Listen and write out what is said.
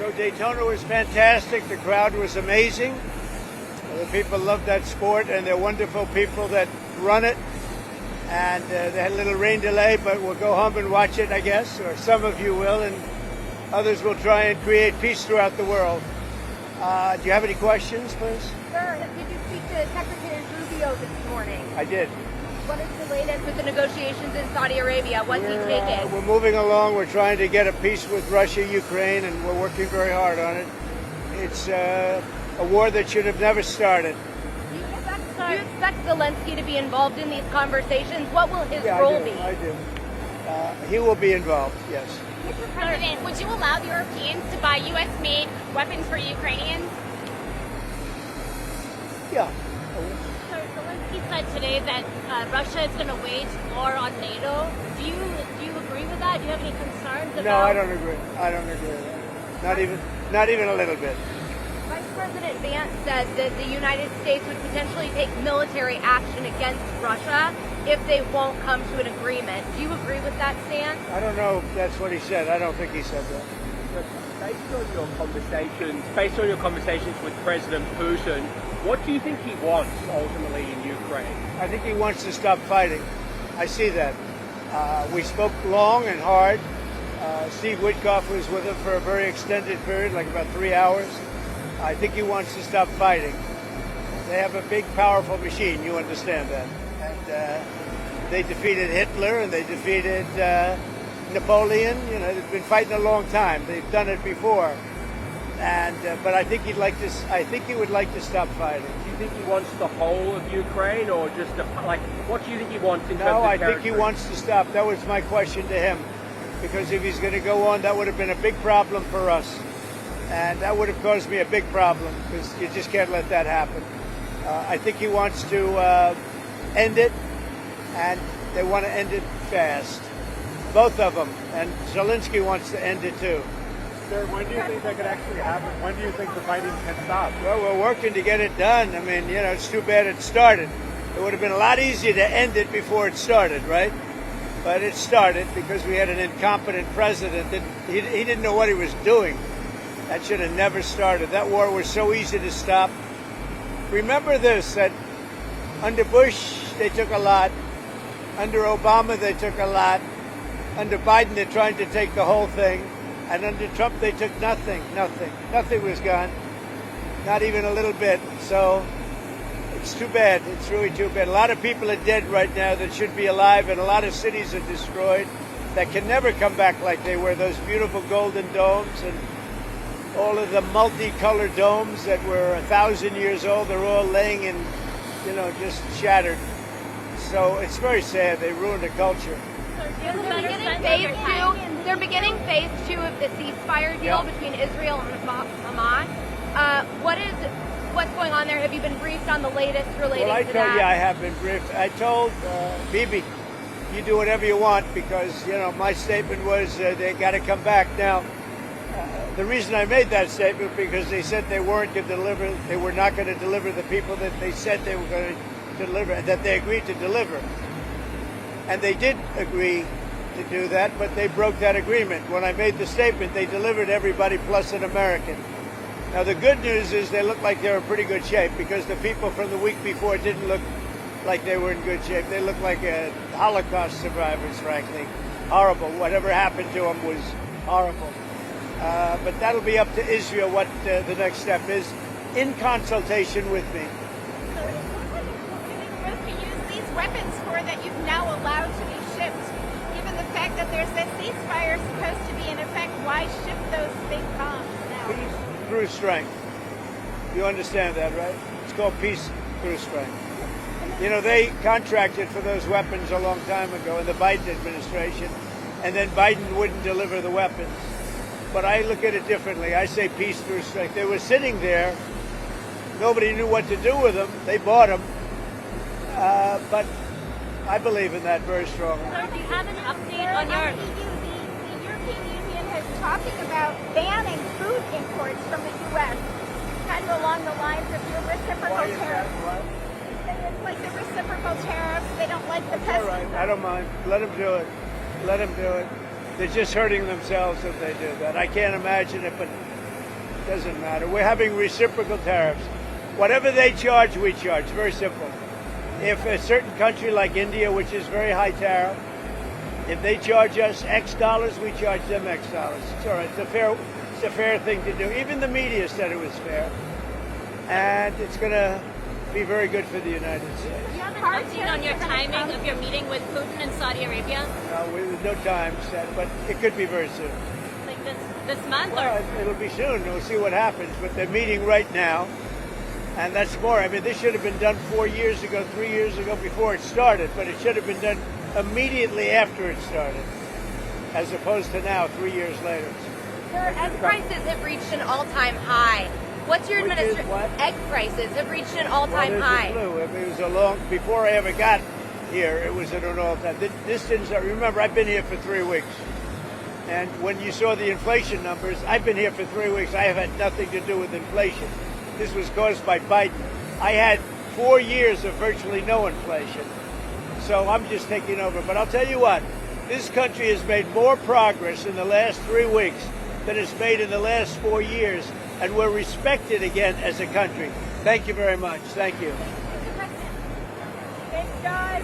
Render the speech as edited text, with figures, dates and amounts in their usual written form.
So Daytona was fantastic. The crowd was amazing. The people love that sport, and they're wonderful people that run it. And they had a little rain delay, but we'll go home and watch it, I guess, or some of you will, and others will try and create peace throughout the world. Do you have any questions, please? Sir, did you speak to Secretary Rubio this morning? I did. What is the latest with the negotiations in Saudi Arabia? What's he taking? We're moving along. We're trying to get a peace with Russia, Ukraine, and we're working very hard on it. It's a war that should have never started. Do you expect Zelensky to be involved in these conversations? What will his role be? I do. He will be involved, yes. Mr. President, would you allow the Europeans to buy U.S.-made weapons for Ukrainians? Yeah. So Zelensky said today that Russia is going to wage war on NATO. Do you agree with that? Do you have any concerns about? No, I don't agree. I don't agree with that. Not even a little bit. Vice President Vance said that the United States would potentially take military action against Russia if they won't come to an agreement. Do you agree with that stance? I don't know if that's what he said. I don't think he said that. Based on your conversations with President Putin, what do you think he wants ultimately in Ukraine? I think he wants to stop fighting. I see that. We spoke long and hard. Steve Witkoff was with him for a very extended period, like about 3 hours. I think he wants to stop fighting. They have a big, powerful machine. You understand that. And they defeated Hitler and they defeated Napoleon. You know, they've been fighting a long time. They've done it before. And but I think he'd like to. I think he would like to stop fighting. Do you think he wants the whole of Ukraine, or just what do you think he wants in terms of No, I territory? think he wants to stop. That was my question to him, because if he's going to go on, that would have been a big problem for us, and that would have caused me a big problem because you just can't let that happen. I think he wants to end it, and they want to end it fast, both of them, and Zelensky wants to end it too. Sir, when do you think that could actually happen? When do you think the fighting can stop? Well, we're working to get it done. I mean, you know, it's too bad it started. It would have been a lot easier to end it before it started, right? But it started because we had an incompetent president that he didn't know what he was doing. That should have never started. That war was so easy to stop. Remember this, that under Bush, they took a lot. Under Obama, they took a lot. Under Biden, they're trying to take the whole thing. And under Trump, they took nothing. Nothing was gone. Not even a little bit. So it's too bad. It's really too bad. A lot of people are dead right now that should be alive, and a lot of cities are destroyed that can never come back like they were. Those beautiful golden domes and all of the multicolored domes that were 1,000 years old, they're all laying in, you know, just shattered. So it's very sad. They ruined a culture. They're beginning phase 2 of the ceasefire deal between Israel and Hamas. What's going on there? Have you been briefed on the latest relating to that? Well, I have been briefed. I told Bibi, you do whatever you want, because, you know, my statement was they got to come back. Now, the reason I made that statement because they said they weren't going to deliver. They were not going to deliver the people that they said they were going to deliver, that they agreed to deliver. And they did agree to do that, but they broke that agreement. When I made the statement, they delivered everybody plus an American. Now, the good news is they look like they're in pretty good shape, because the people from the week before didn't look like they were in good shape. They looked like Holocaust survivors, frankly. Horrible. Whatever happened to them was horrible. But that'll be up to Israel what the next step is, in consultation with me. So it looks like you're supposed to use these weapons that you've now allowed to be shipped. Given the fact that there's this ceasefire supposed to be in effect, why ship those big bombs now? Peace through strength. You understand that, right? It's called peace through strength. You know, they contracted for those weapons a long time ago in the Biden administration, and then Biden wouldn't deliver the weapons. But I look at it differently. I say peace through strength. They were sitting there. Nobody knew what to do with them. They bought them. But I believe in that very strongly. So do you have an update on your... The European Union is talking about banning food imports from the U.S. kind of along the lines of your reciprocal tariffs. It's like the reciprocal tariffs. They don't like the That's all right. I don't mind. Let them do it. Let them do it. They're just hurting themselves if they do that. I can't imagine it, but Doesn't matter. We're having reciprocal tariffs. Whatever they charge, we charge. Very simple. If a certain country like India, which is very high tariff, if they charge us X dollars, we charge them X dollars. It's all right. It's a fair thing to do. Even the media said it was fair. And it's going to be very good for the United States. Do you have an update on your timing of your meeting with Putin in Saudi Arabia? No, there's no time set, but it could be very soon. Like this month? Well, Or? it'll be soon. We'll see what happens. But they're meeting right now. And that's more. I mean, this should have been done 4 years ago, 3 years ago, before it started. But it should have been done immediately after it started, as opposed to now, 3 years later. Sir, egg prices have reached an all-time high. What's your Which is administration? what? Egg prices have reached an Well, all-time there's high. the clue. I mean, it was a long, before I ever got here, it was at an all-time. This didn't start. Remember, I've been here for 3 weeks. And when you saw the inflation numbers, I've been here for 3 weeks. I have had nothing to do with inflation. This was caused by Biden. I had 4 years of virtually no inflation. So I'm just taking over. But I'll tell you what, this country has made more progress in the last 3 weeks than it's made in the last 4 years. And we're respected again as a country. Thank you very much. Thank you. Thanks, guys.